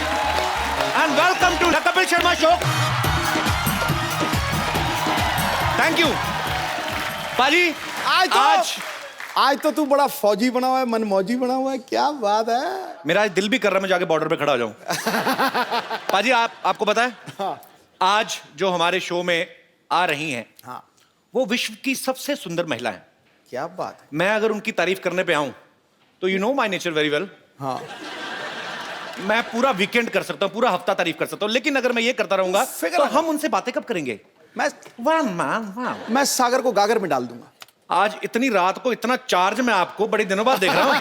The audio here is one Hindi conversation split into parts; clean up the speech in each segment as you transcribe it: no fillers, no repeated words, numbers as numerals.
And welcome to the Kapil Sharma show. Thank you पाजी। आज तो तू बड़ा फौजी बना हुआ है, मनमौजी बना हुआ है, क्या बात है। मेरा आज दिल भी कर रहा है मैं जाके बॉर्डर पे खड़ा हो जाऊं। पाजी आपको पता है हाँ। आज जो हमारे शो में आ रही हैं, हाँ। वो विश्व की सबसे सुंदर महिला है। क्या बात है। मैं अगर उनकी तारीफ करने पे आऊं तो you know my nature very well. हाँ। मैं पूरा वीकेंड कर सकता हूं, पूरा हफ्ता तारीफ कर सकता हूं, लेकिन अगर मैं ये करता रहूंगा तो हम उनसे बातें कब करेंगे। मैं सागर को गागर में डाल दूंगा। आज इतनी रात को इतना चार्ज मैं आपको बड़े दिनों बाद देख रहा हूं।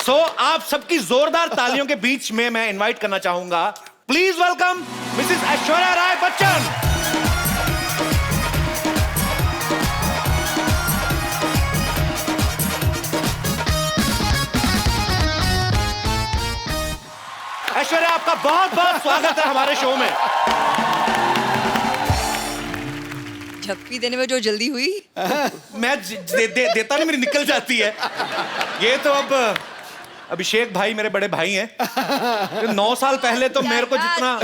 सो आप सबकी जोरदार तालियों के बीच में मैं इनवाइट करना चाहूंगा, please welcome Mrs Aishwarya Rai Bachchan. Aishwarya आपका बहुत बहुत स्वागत है हमारे शो में। झप्पी देने में जो जल्दी हुई मैं देता नहीं, मेरी निकल जाती है। ये तो अब अभिषेक भाई मेरे बड़े भाई हैं। 9 साल पहले तो मेरे को जितना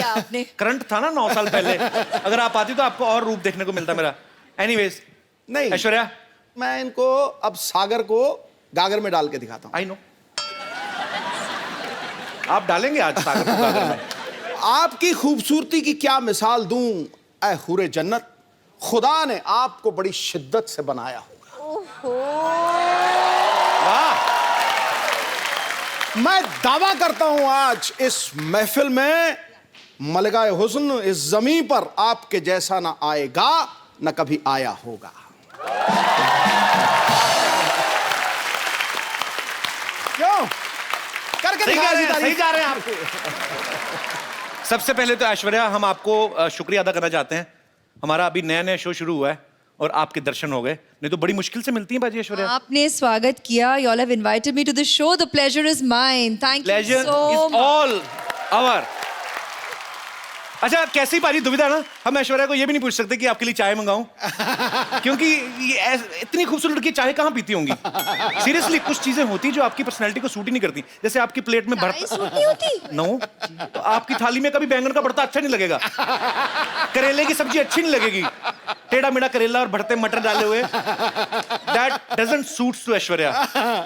करंट था ना 9 साल पहले, अगर आप आती तो आपको और रूप देखने को मिलता मेरा। एनीवेज नहीं ऐश्वर्या, मैं इनको अब सागर को गागर में डाल के दिखाता हूँ। आई नो आप डालेंगे आज सागर को गागर में। आपकी खूबसूरती की क्या मिसाल दूं ऐ हुरे जन्नत, खुदा ने आपको बड़ी शिद्दत से बनाया होगा। वाह। मैं दावा करता हूं आज इस महफिल में मलगाए हुस्न इस जमीन पर आपके जैसा ना आएगा न कभी आया होगा। क्यों करके सही दिखा जा रहे हैं आप। सबसे पहले तो ऐश्वर्या हम आपको शुक्रिया अदा करना चाहते हैं। हमारा अभी नया नया शो शुरू हुआ है और आपके दर्शन हो गए, नहीं तो बड़ी मुश्किल से मिलती है बाजी ऐश्वर्या। आपने स्वागत किया। You all have invited me to the show. The pleasure is mine. Thank you Pleasure so is much. all our. अच्छा कैसी बारी दुविधा ना, हम ऐश्वर्या को ये भी नहीं पूछ सकते कि आपके लिए चाय मंगाऊं, क्योंकि ये इतनी खूबसूरत लड़की चाय कहाँ पीती होंगी। सीरियसली कुछ चीजें होती जो आपकी पर्सनैलिटी को सूट ही नहीं करती। जैसे आपकी प्लेट में चाय सूट नहीं होती? नो, तो आपकी थाली में कभी बैंगन का भरता अच्छा नहीं लगेगा, करेले की सब्जी अच्छी नहीं लगेगी, टेढ़ा मेढ़ा करेला और भरते मटर डाले हुए, that doesn't suits to Aishwarya.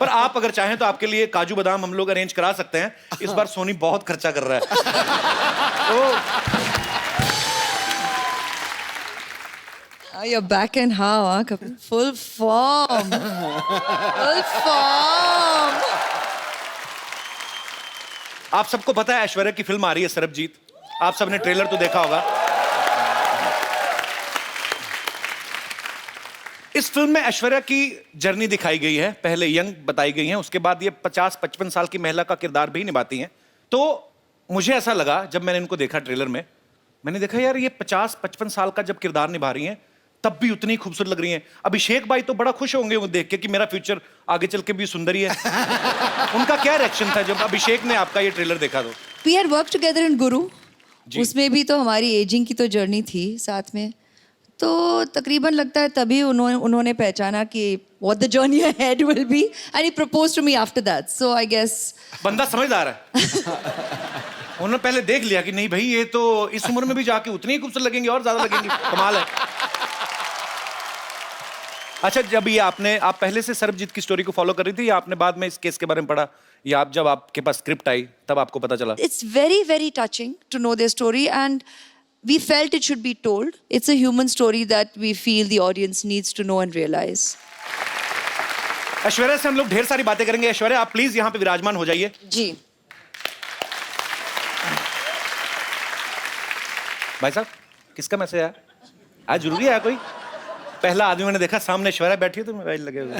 पर आप अगर चाहें तो आपके लिए काजू बादाम हम लोग अरेंज करा सकते हैं। इस बार सोनी बहुत खर्चा कर रहा है। तो You're back and how, huh? Kapil? Full form. Full form. आप सबको पता है ऐश्वर्या की फिल्म आ रही है सरबजीत। आप सबने ट्रेलर तो देखा होगा। इस फिल्म में ऐश्वर्या की जर्नी दिखाई गई है। पहले यंग बताई गई है, उसके बाद ये 50-55 साल की महिला का किरदार भी निभाती हैं। तो मुझे ऐसा लगा जब मैंने इनको देखा ट्रेलर में, मैंने देखा यार ये 50-55 साल का जब किरदार निभा रही हैं तब भी उतनी खूबसूरत लग रही हैं। अभिषेक भाई तो बड़ा खुश होंगे वो देख के कि मेरा फ्यूचर आगे चल के भी सुंदर ही है। उनका क्या रिएक्शन था जब अभिषेक ने आपका ये ट्रेलर देखा? तो We had worked together in Guru. उसमें भी तो हमारी एजिंग की तो जर्नी थी साथ में, तो तकरीबन लगता है तभी उन्होंने पहचाना कि what the journey ahead will be and he proposed to me after that. So I guess बंदा समझदार है। उन्होंने पहले देख लिया कि नहीं भाई ये तो इस उम्र में भी जाके उतनी ही खूबसूरत लगेंगी और ज्यादा लगेंगी, कमाल है। अच्छा जब ये आप पहले से सरबजीत की स्टोरी को फॉलो कर रही थी या आपने बाद में इस केस के बारे में पढ़ा, या आप जब आपके पास स्क्रिप्ट आई तब आपको पता चला? it's very very touching to know their story and we felt it should be told. It's a human story that we feel the audience needs to know and realize. Aishwarya से हम लोग ढेर सारी बातें करेंगे। ऐश्वर्या आप प्लीज यहाँ पे विराजमान हो जाइए। जी भाई साहब किसका मैसेज आया? आज जरूरी है कोई? पहला आदमी मैंने देखा सामने ऐश्वर्या बैठी है तो मोबाइल लगे हुए।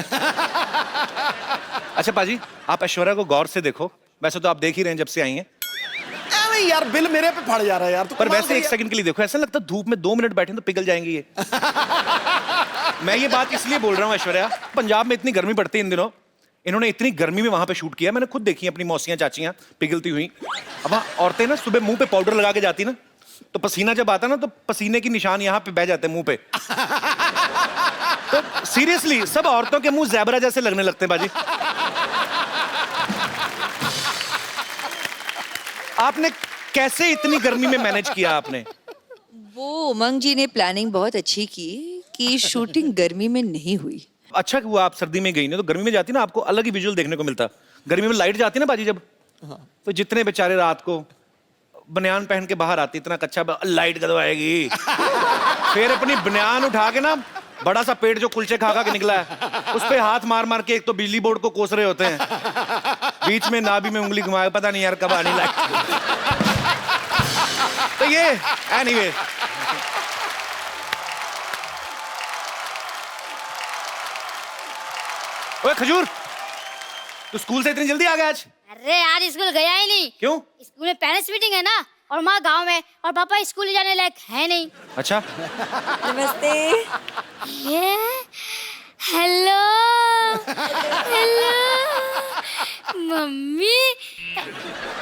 अच्छा पाजी आप ऐश्वर्या को गौर से देखो, वैसे तो आप देख ही रहे हैं जब से आई हैं। अरे यार बिल मेरे पे फट जा रहा है यार। पर वैसे 1 सेकंड के लिए देखो, ऐसा लगता है धूप में 2 मिनट बैठे तो पिघल जाएंगे ये। मैं ये बात इसलिए बोल रहा हूँ ऐश्वर्या, पंजाब में इतनी गर्मी पड़ती है इन दिनों, इन्होंने इतनी गर्मी में वहां पे शूट किया। मैंने खुद देखी अपनी मौसियां चाचियां पिघलती हुई। अब वहाँ औरतें ना सुबह मुंह पे पाउडर लगा के जाती ना, तो पसीना जब आता ना तो पसीने की निशान यहाँ पे बह जाते हैं मुंह पे। तो सीरियसली सब औरतों के मुंह ज़ेबरा जैसे लगने लगते हैं बाजी। आपने कैसे इतनी गर्मी में मैनेज किया आपने? वो उमंग जी ने प्लानिंग बहुत अच्छी की कि शूटिंग गर्मी में नहीं हुई। अच्छा हुआ आप सर्दी में गई, नहीं तो गर्मी में जाती ना आपको अलग ही विजुअल देखने को मिलता। गर्मी में लाइट जाती ना बाजी जब, तो जितने बेचारे रात को बनियान पहन के बाहर आती, इतना कच्चा लाइट कदम आएगी, फिर अपनी बनियान उठा के ना बड़ा सा पेट जो कुलचे खा खा के निकला है उस पे हाथ मार मार के एक तो बिजली बोर्ड को कोस रहे होते हैं, बीच में नाभि में उंगली घुमाए, पता नहीं यार कब आनी लाइट। तो ये एनीवे ओए खजूर, तू स्कूल से इतनी जल्दी आ गया आज? अरे यार स्कूल गया ही नहीं। क्यों? स्कूल में पेरेंट्स मीटिंग है ना, और माँ गांव में, और पापा स्कूल जाने लायक है नहीं। अच्छा, नमस्ते। ये हेलो हेलो मम्मी,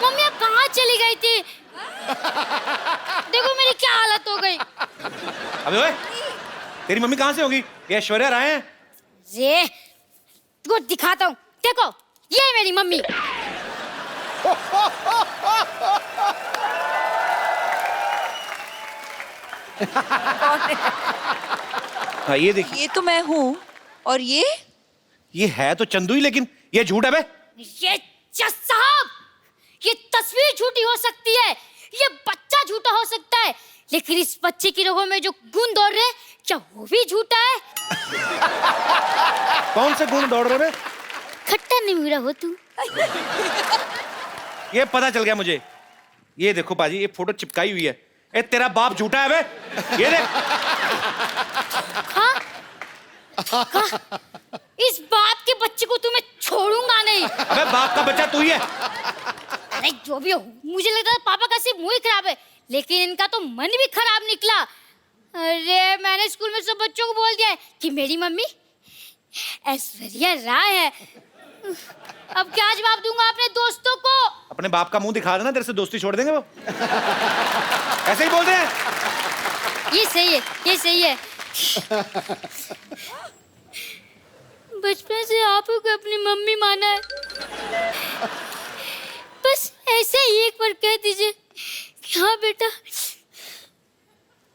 मम्मी आप कहाँ चली गई थी? देखो मेरी क्या हालत हो गई। अबे ओए, तेरी मम्मी कहाँ से होगी? ये ऐश्वर्या राय हैं? ये तुमको दिखाता हूँ, देखो ये है मेरी मम्मी। हाँ ये देखिए, ये तो मैं हूँ, और ये है तो चंदू ही, लेकिन ये झूठ है बे। ये जज साहब, ये तस्वीर झूठी हो सकती है, ये बच्चा झूठा हो सकता है, लेकिन इस बच्चे की रगों में जो गुण दौड़ रहे हैं, क्या वो भी झूठा है? कौन से गुण दौड़ रहे बे? खट्टा निमुरा हो तू। ये पता चल गया मुझे। ये देखो पाजी, ये फोटो चिपकाई हुई है। ए तेरा बाप झूठा है बे, ये देख। हाँ? हाँ? इस बाप के बच्चे को तुम्हें छोड़ूंगा नहीं। अबे बाप का बच्चा तू ही है। अरे जो भी हो, मुझे लगता है पापा का सिर्फ मुंह ही खराब है, लेकिन इनका तो मन भी खराब निकला। अरे मैंने स्कूल में सब बच्चों को बोल दिया है कि मेरी मम्मी ऐश्वर्या राय है। अब क्या जवाब दूंगा अपने दोस्तों को? अपने बाप का मुंह दिखा देना, तेरे से दोस्ती छोड़ देंगे वो। ऐसे ही बोल दे। ये सही है, ये सही है। बचपन से आप को अपनी मम्मी माना है, बस ऐसे ही एक बार कह दीजिए कि हाँ बेटा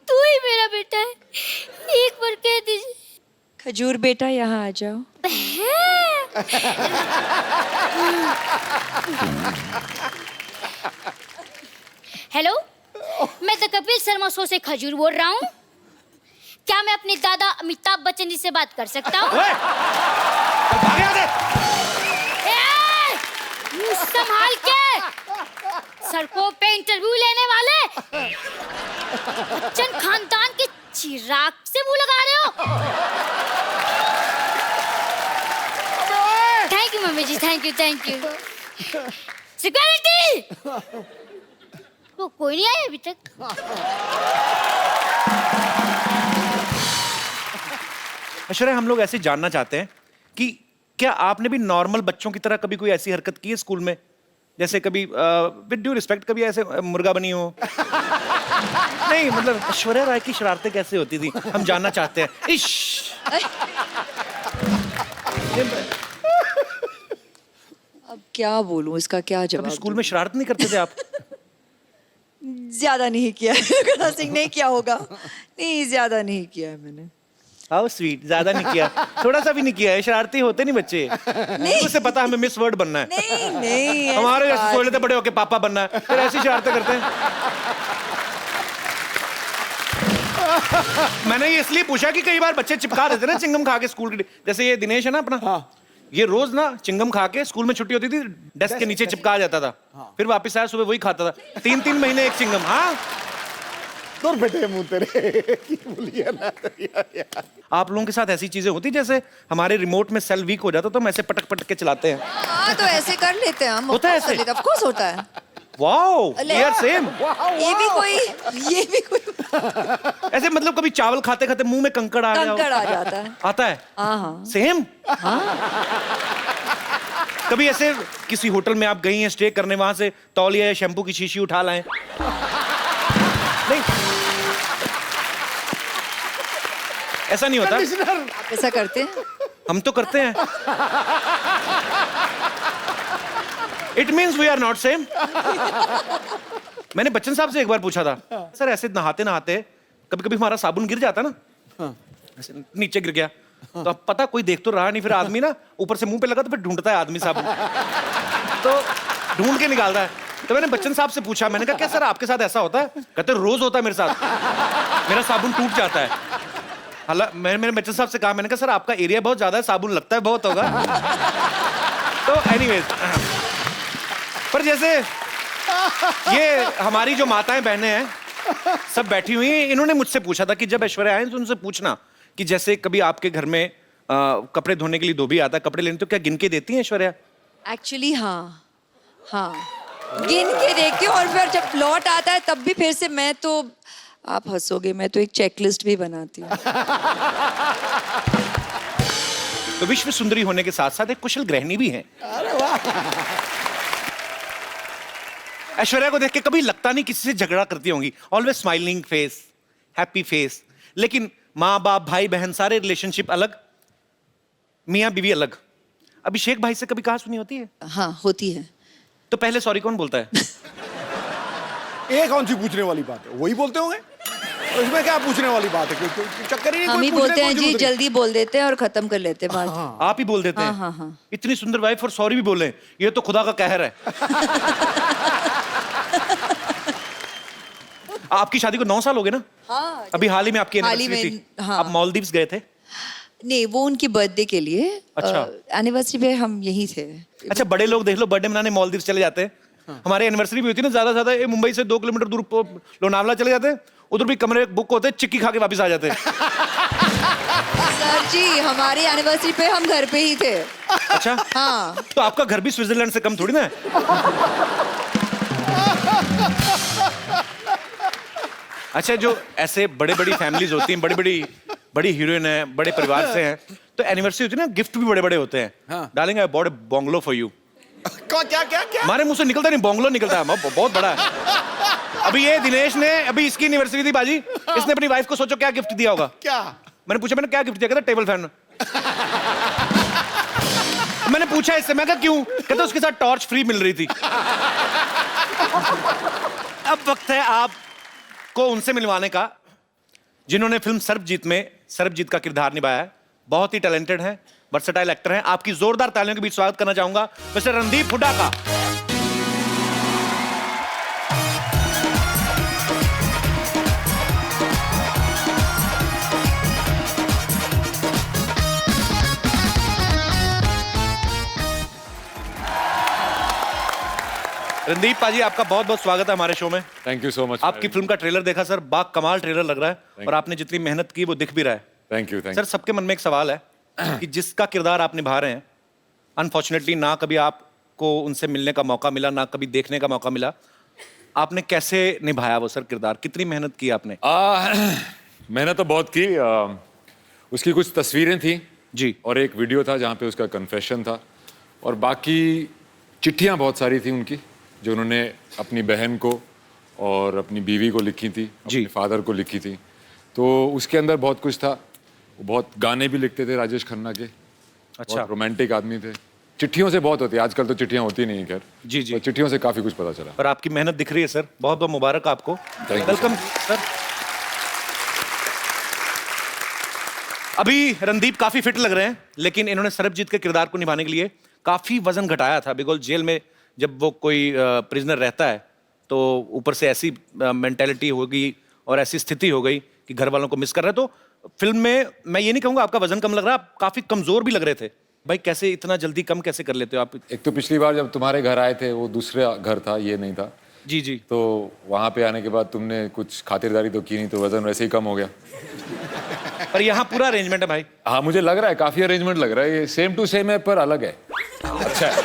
तू ही मेरा बेटा है, एक बार कह दीजिए। खजूर बेटा यहाँ आ जाओ। हेलो, मैं द कपिल शर्मा शो से खजूर बोल रहा हूँ। क्या मैं अपने दादा अमिताभ बच्चन जी से बात कर सकता हूँ? ओए, भाग यहाँ से। मुंह संभाल के, सड़कों पे इंटरव्यू लेने वाले बच्चन खानदान के चिराग से मुंह लगा रहे हो। थैंक यू मम्मी जी, thank you thank you. Security, वो कोई नहीं आया अभी तक। ऐश्वर्या, हम लोग ऐसे जानना चाहते हैं कि क्या आपने भी नॉर्मल बच्चों की तरह कभी कोई ऐसी हरकत की है स्कूल में? जैसे कभी विद ड्यू रिस्पेक्ट, कभी ऐसे मुर्गा बनी हो? नहीं मतलब ऐश्वर्या राय की शरारतें कैसे होती थी, हम जानना चाहते हैं। इश, अब क्या बोलूं, इसका क्या कभी जवाब स्कूल में शरारत नहीं करते थे आप? दूं? ज्यादा नहीं किया है। सिंह नहीं किया होगा, नहीं ज्यादा नहीं किया है मैंने। हाउ स्वीट, ज्यादा नहीं किया, थोड़ा सा भी नहीं किया है। शरारती होते नहीं बच्चे, नहीं उसे पता हमें मिस वर्ड बनना है। नहीं नहीं, हमारे जैसे सोच लेते बड़े होके पापा बनना है, फिर ऐसी शरारतें करते हैं। मैंने ये इसलिए पूछा कि कई बार बच्चे चिपका देते ना चिंगम खा के स्कूल के, जैसे ये दिनेश है ना अपना, हाँ। ये रोज ना चिंगम खा के स्कूल में छुट्टी होती थी डेस्क के नीचे चिपका जाता था। हाँ। फिर वापस आया सुबह वही खाता था, 3-3 महीने एक चिंगम। हाँ दूर बेटे मुंह तेरे की बोलिए ना यार। आप लोगों के साथ ऐसी चीजें होती जैसे हमारे रिमोट में सेल वीक हो जाता तो हम ऐसे पटक पटक के चलाते हैं? हाँ तो ऐसे कर लेते हैं हम। होता है ऐसे? ऑफ कोर्स होता है। वाओ, अले। We are same. ये भी कोई ऐसे मतलब कभी चावल खाते खाते मुंह में कंकड़ आ गया हो? कंकड़ आ जाता है। आता है? हाँ सेम। कभी ऐसे किसी होटल में आप गई हैं स्टे करने, वहां से तौलिया या शैम्पू की शीशी उठा लाएं? नहीं, ऐसा नहीं होता। कंडीशनर ऐसा करते हैं। हम तो करते हैं। It means we are not same. मैंने बच्चन साहब से एक बार पूछा था, सर ऐसे नहाते नहाते कभी कभी हमारा साबुन गिर जाता ना, ऐसे नीचे गिर गया, तो अब पता कोई देख तो रहा नहीं, फिर आदमी ना ऊपर से मुंह पे लगा तो फिर ढूंढता है आदमी साबुन, तो ढूंढ के निकालता है। तो मैंने बच्चन साहब से पूछा, मैंने कहा क्या सर आपके साथ ऐसा होता है? कहते रोज होता है मेरे साथ, मेरा साबुन टूट जाता है। हालांकि मैंने बच्चन साहब से कहा, मैंने कहा सर आपका एरिया बहुत ज्यादा है, साबुन लगता है बहुत होगा। तो एनीवेज, पर जैसे ये हमारी जो माताएं बहनें हैं सब बैठी हुई हैं, इन्होंने मुझसे पूछा था कि जब ऐश्वर्या आए तो उनसे पूछना कि जैसे कभी आपके घर में कपड़े धोने के लिए धोबी आता है, कपड़े लेने, तो क्या गिन के देती हैं ऐश्वर्या? एक्चुअली हाँ, गिन के देखती हूँ, और फिर जब लौट आता है तब भी फिर से मैं तो, आप हंसोगे, मैं तो एक चेकलिस्ट भी बनाती हूँ। तो विश्व सुंदरी होने के साथ साथ एक कुशल गृहिणी भी हैं। ऐश्वर्या को देख के कभी लगता नहीं किसी से झगड़ा करती होंगी, always smiling face, happy face. लेकिन माँ बाप भाई बहन सारे रिलेशनशिप अलग, मियाँ बीवी अलग। अभिषेक भाई से कभी कहा सुनी होती है? हाँ होती है। तो पहले सॉरी कौन बोलता है? ये कौन सी पूछने वाली बात है, वही बोलते होंगे, तो इसमें क्या पूछने वाली बात है? चक्कर ही नहीं, हम कोई ही पूछने बोलते को हैं जी, जरूरत नहीं। जल्दी बोल देते हैं और खत्म कर लेते हैं बात। आप ही बोल देते हैं? हाँ, हाँ। इतनी सुंदर वाइफ और सॉरी भी बोले, ये तो खुदा का कहर है। आपकी शादी को 9 साल हो गए ना? हाँ, अभी हाल ही में आपकी हाल ही एनिवर्सरी में, थी, हाँ। आप मालदीव्स गए थे? नहीं, वो उनकी बर्थडे के लिए, अच्छा। एनिवर्सरी पे हम यहीं थे। अच्छा, बड़े लोग देख लो बर्थडे मनाने मालदीव्स चले जाते हैं। हमारे एनिवर्सरी भी होती है ना, ज्यादा ज्यादा मुंबई से 2 किलोमीटर दूर लोनावला चले जाते हैं, उधर भी कमरे बुक होते हैं, चिक्की खा के वापस आ जाते हैं। सर जी, हमारी एनिवर्सरी पे हम घर पे ही थे। अच्छा, हाँ। तो आपका घर भी स्विट्जरलैंड से कम थोड़ी ना है। अच्छा, जो ऐसे बड़े बड़ी फैमिलीज होती हैं, बड़ी हीरोइन है, बड़े परिवार से हैं, तो एनिवर्सरी होती है ना, गिफ्ट भी बड़े बड़े होते हैं। हाँ। डालेंगे, I bought a bungalow for you. क्या क्या क्या? हमारे मुंह से निकलता नहीं, बंगलो निकलता है, बहुत बड़ा है। अभी ये दिनेश ने, अभी इसकी एनिवर्सरी थी बाजी, इसने अपनी वाइफ को सोचो क्या गिफ्ट दिया होगा। क्या? मैंने पूछा, मैंने क्या गिफ्ट दिया? कहता टेबल फैन। मैंने पूछा इससे, मैं कहा क्यों? कहता उसके साथ टॉर्च फ्री मिल रही थी। अब वक्त है आपको उनसे मिलवाने का जिन्होंने फिल्म सरबजीत में सरबजीत का किरदार निभाया है। बहुत ही टैलेंटेड हैं, वर्सेटाइल एक्टर हैं। आपकी जोरदार तालियों के बीच स्वागत करना चाहूंगा मिस्टर रणदीप हुड्डा का। रणदीप पाजी, आपका बहुत बहुत स्वागत है हमारे शो में। Thank you so much. आपकी फिल्म का ट्रेलर देखा सर, बाग कमाल ट्रेलर लग रहा है, और आपने जितनी मेहनत की वो दिख भी रहा है। Thank you. सर, सबके मन में एक सवाल है कि जिसका किरदार आप निभा रहे हैं, अनफॉर्चुनेटली ना कभी आपको उनसे मिलने का मौका मिला, ना कभी देखने का मौका मिला, आपने कैसे निभाया वो सर किरदार? कितनी मेहनत की आपने? मैंने तो बहुत की। उसकी कुछ तस्वीरें थी जी, और एक वीडियो था जहाँ पे उसका कन्फेशन था, और बाकी चिट्ठियाँ बहुत सारी थी उनकी जो उन्होंने अपनी बहन को और अपनी बीवी को लिखी थी, अपने फादर को लिखी थी। तो उसके अंदर बहुत कुछ था। वो बहुत गाने भी लिखते थे राजेश खन्ना के। अच्छा, रोमांटिक आदमी थे। चिट्ठियों से बहुत होती है, आजकल तो चिट्ठियाँ होती नहीं है खैर। जी जी, तो चिट्ठियों से काफी कुछ पता चला। पर आपकी मेहनत दिख रही है सर, बहुत बहुत मुबारक आपको। Welcome sir. अभी रणदीप काफी फिट लग रहे हैं, लेकिन इन्होंने सरबजीत के किरदार को निभाने के लिए काफी वजन घटाया था। बिकॉज जेल में जब वो कोई प्रिजनर रहता है तो ऊपर से ऐसी मेंटेलिटी हो गई और ऐसी स्थिति हो गई कि घर वालों को मिस कर रहे हैं। तो फिल्म में मैं ये नहीं कहूँगा आपका वजन कम लग रहा है, आप काफी कमजोर भी लग रहे थे। भाई कैसे इतना जल्दी कम कैसे कर लेते हो आप? एक तो पिछली बार जब तुम्हारे घर आए थे वो दूसरा घर था, ये नहीं था। जी जी। तो वहाँ पे आने के बाद तुमने कुछ खातिरदारी तो की नहीं, तो वजन वैसे ही कम हो गया। पर यहाँ पूरा अरेंजमेंट है भाई। हाँ, मुझे लग रहा है काफी अरेंजमेंट लग रहा है। ये सेम टू सेम है पर अलग है। अच्छा है।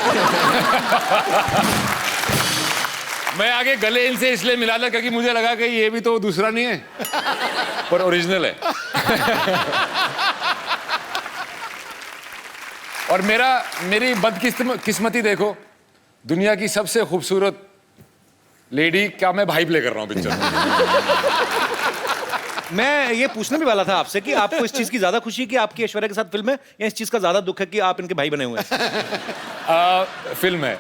मैं आगे गले इनसे इसलिए मिला था क्योंकि मुझे लगा कि ये भी तो दूसरा नहीं है पर ओरिजिनल है। और मेरी बदकिस्मती देखो, दुनिया की सबसे खूबसूरत लेडी का मैं भाई प्ले कर रहा हूँ पिक्चर में। मैं ये पूछने भी वाला था आपसे कि आपको इस चीज की ज्यादा खुशी है कि आपकी ऐश्वर्या के साथ फिल्म है, या इस चीज का ज्यादा दुख है कि आप इनके भाई बने हुए हैं? फिल्म है।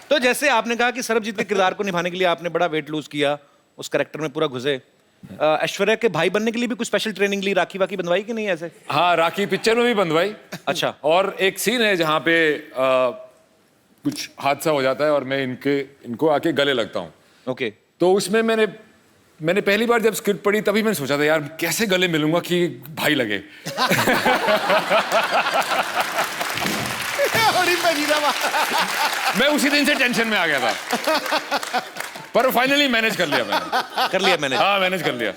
तो जैसे आपने कहा कि सरबजीत के किरदार को निभाने के लिए आपने बड़ा वेट लूज किया, उस कैरेक्टर में पूरा घुसे, ऐश्वर्या के भाई बनने के लिए भी कुछ स्पेशल ट्रेनिंग ली, राखी वाकी बंधवाई कि नहीं ऐसे? हाँ, राखी पिक्चर में भी बंधवाई। अच्छा। और एक सीन है जहाँ पे कुछ हादसा हो जाता है और मैं इनको आके गले लगता हूँ। ओके। तो उसमें मैंने पहली बार जब स्क्रिप्ट पढ़ी तभी मैंने सोचा था यार कैसे गले मिलूंगा कि भाई लगे। मैं उसी दिन से टेंशन में आ गया था, पर फाइनली मैनेज कर लिया मैंने। कर लिया मैंने? हाँ, मैनेज कर लिया।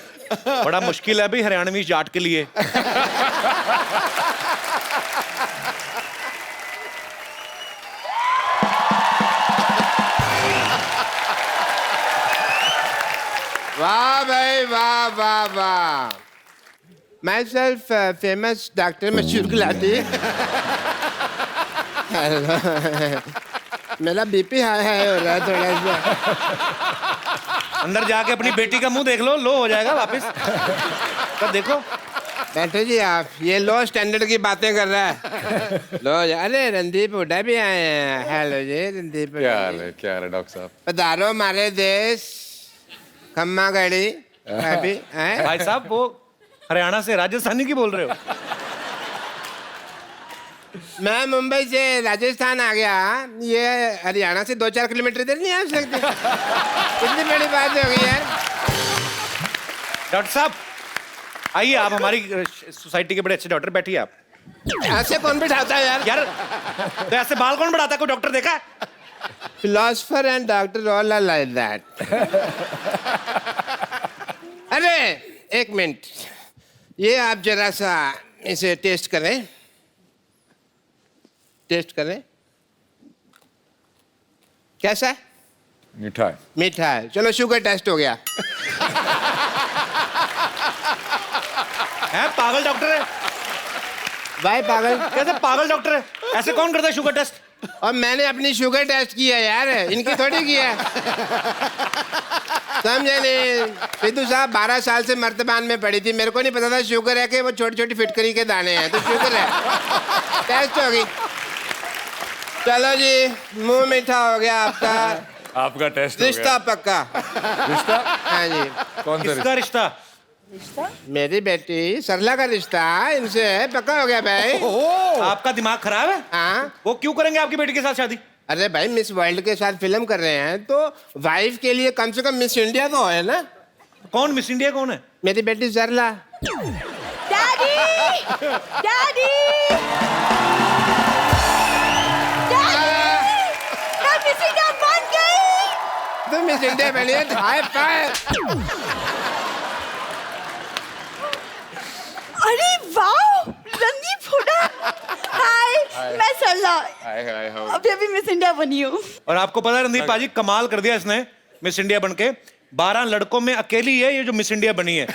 बड़ा मुश्किल है अभी हरियाणवी जाट के लिए। वाह भाई वाह वाह वाह। माई सेल्फ फेमस डॉक्टर मशहूर गुलाटी। मेरा बीपी हाई हाई हो रहा है थोड़ा सा। अंदर जाके अपनी बेटी का मुंह देख लो हो जाएगा वापस। तब देखो। बैठो जी आप, ये लो स्टैंडर्ड की बातें कर रहा है। लो अरे रणदीप हुड्डा भी आए हैं। हेलो जी रणदीप हुड्डा। क्या है डॉक्टर साहब? पधारो हमारे देश। खम्मा गड़ी अभी भाई साहब वो हरियाणा से राजस्थानी की बोल रहे हो? मैं मुंबई से राजस्थान आ गया, ये हरियाणा से 2-4 किलोमीटर इधर नहीं आ सकते। कितनी बड़ी बात हो गई है। डॉक्टर साहब आइए, आप हमारी सोसाइटी के बड़े अच्छे डॉक्टर, बैठिए आप। ऐसे कौन बिठाता है यार? यार तो ऐसे बाल कौन बढ़ाता है? कोई डॉक्टर देखा है? Philosopher and doctor all are like that. अरे एक मिनट, ये आप जरा सा इसे टेस्ट करें। टेस्ट करें, कैसा है? मीठा है। मीठा है। चलो शुगर टेस्ट हो गया। हैं पागल डॉक्टर है? भाई पागल कैसे पागल डॉक्टर है? ऐसे कौन करता है शुगर टेस्ट? और मैंने अपनी शुगर टेस्ट किया यार, इनकी थोड़ी किया। समझे नहीं? सिद्धू साहब 12 साल से मर्तबान में पड़ी थी, मेरे को नहीं पता था शुगर है कि वो छोटी छोटी फिटकरी के दाने हैं, तो शुगर है। टेस्ट होगी। चलो जी, मुंह मीठा हो गया आपका। आपका टेस्ट रिश्ता पक्का। रिश्ता? हाँ जी। कौन सा किसका रिश्ता? मेरी बेटी सरला का रिश्ता इनसे पक्का हो गया भाई। आपका दिमाग खराब है? हाँ। वो क्यों करेंगे आपकी बेटी के साथ शादी? अरे भाई मिस वर्ल्ड के साथ फिल्म कर रहे हैं तो वाइफ के लिए कम से कम मिस इंडिया तो है ना। कौन मिस इंडिया कौन है? मेरी बेटी सरला। डैडी डैडी मैं मिस इंडिया बन गई। तुम मिस इंडिया बनी है, हाई फाइव। अरे वाह रणदीप हुड्डा। हाय मैं सरला, अभी अभी मिस इंडिया बनी हूँ। और आपको पता है रणदीप पाजी कमाल कर दिया इसने मिस इंडिया बनके। 12 लड़कों में अकेली है ये जो मिस इंडिया बनी है।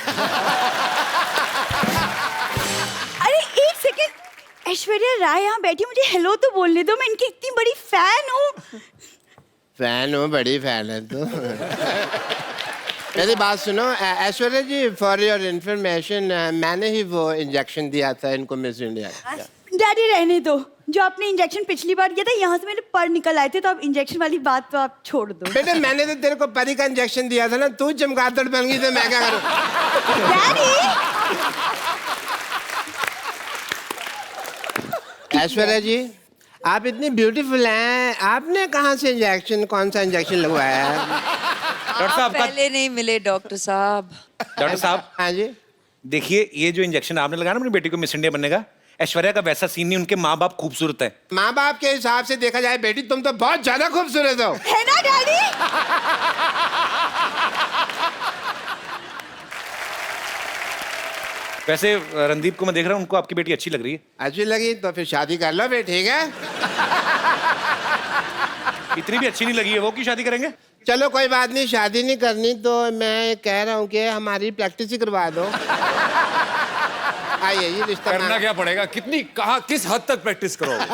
अरे एक सेकंड, ऐश्वर्या राय यहाँ बैठी, मुझे हेलो तो बोलने दो, मैं इनकी इतनी बड़ी फैन हूँ। फैन हूँ, बड़ी फैन है तू। मेरी बात सुनो ऐश्वर्या जी, फॉर योर इंफॉर्मेशन मैंने ही वो इंजेक्शन दिया था इनको मिस इंडिया। डैडी रहने दो, जो आपने इंजेक्शन पिछली बार किया था यहाँ से मेरे पर निकल आए थे, तो अब इंजेक्शन वाली बात तो आप छोड़ दो। बेटे मैंने तो तेरे को परी का इंजेक्शन दिया था ना, तू चमगादड़ बन गई तो मैं क्या करूँ? डैडी ऐश्वर्या जी आप इतनी ब्यूटीफुल हैं, आपने कहाँ से इंजेक्शन, कौन सा इंजेक्शन लगवाया है? डॉक्टर साहब का पहले नहीं मिले डॉक्टर साहब। डॉक्टर साहब हाँ जी। देखिए ये जो इंजेक्शन आपने लगाया ना अपनी बेटी को मिस इंडिया बनने का, ऐश्वर्या का वैसा सीन नहीं, उनके माँ बाप खूबसूरत है। माँ बाप के हिसाब से देखा जाए बेटी तुम तो बहुत ज्यादा खूबसूरत हो। है ना डैडी? वैसे रणदीप को मैं देख रहा हूँ, उनको आपकी बेटी अच्छी लग रही है। अच्छी लगी तो फिर शादी कर लो फिर, ठीक है? इतनी भी अच्छी नहीं लगी है वो, की शादी करेंगे? चलो कोई बात नहीं, शादी नहीं करनी तो मैं कह रहा हूँ कि हमारी प्रैक्टिस ही करवा दो। आइए ये रिश्ता करना क्या पड़ेगा? कितनी, कहाँ, किस हद तक प्रैक्टिस करोगे?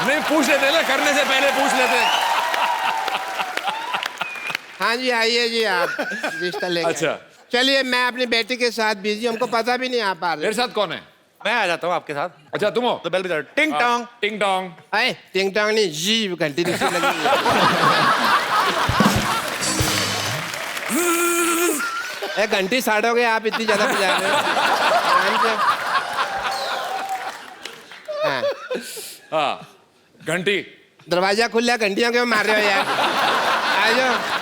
नहीं पूछ लेते ना, करने से पहले पूछ लेते। हाँ जी आइए जी आप रिश्ता लेके अच्छा। आइए। चलिए मैं अपनी बेटी के साथ बिजी, हमको पता भी नहीं आ पा रहा। मेरे साथ कौन है? मैं आ जाता हूँ आपके साथ। अच्छा तुम हो? तो बेल बजा टिंग टोंग। टिंग टोंग। अरे टिंग टोंग नहीं, जी घंटी दूसरी लगी है। ए घंटी साड़ोगे आप, इतनी ज्यादा बजा रहे हो। आराम से। हाँ, हाँ घंटी। दरवाजा खुला, घंटियां क्यों मार रहे हो यार? आ जाओ।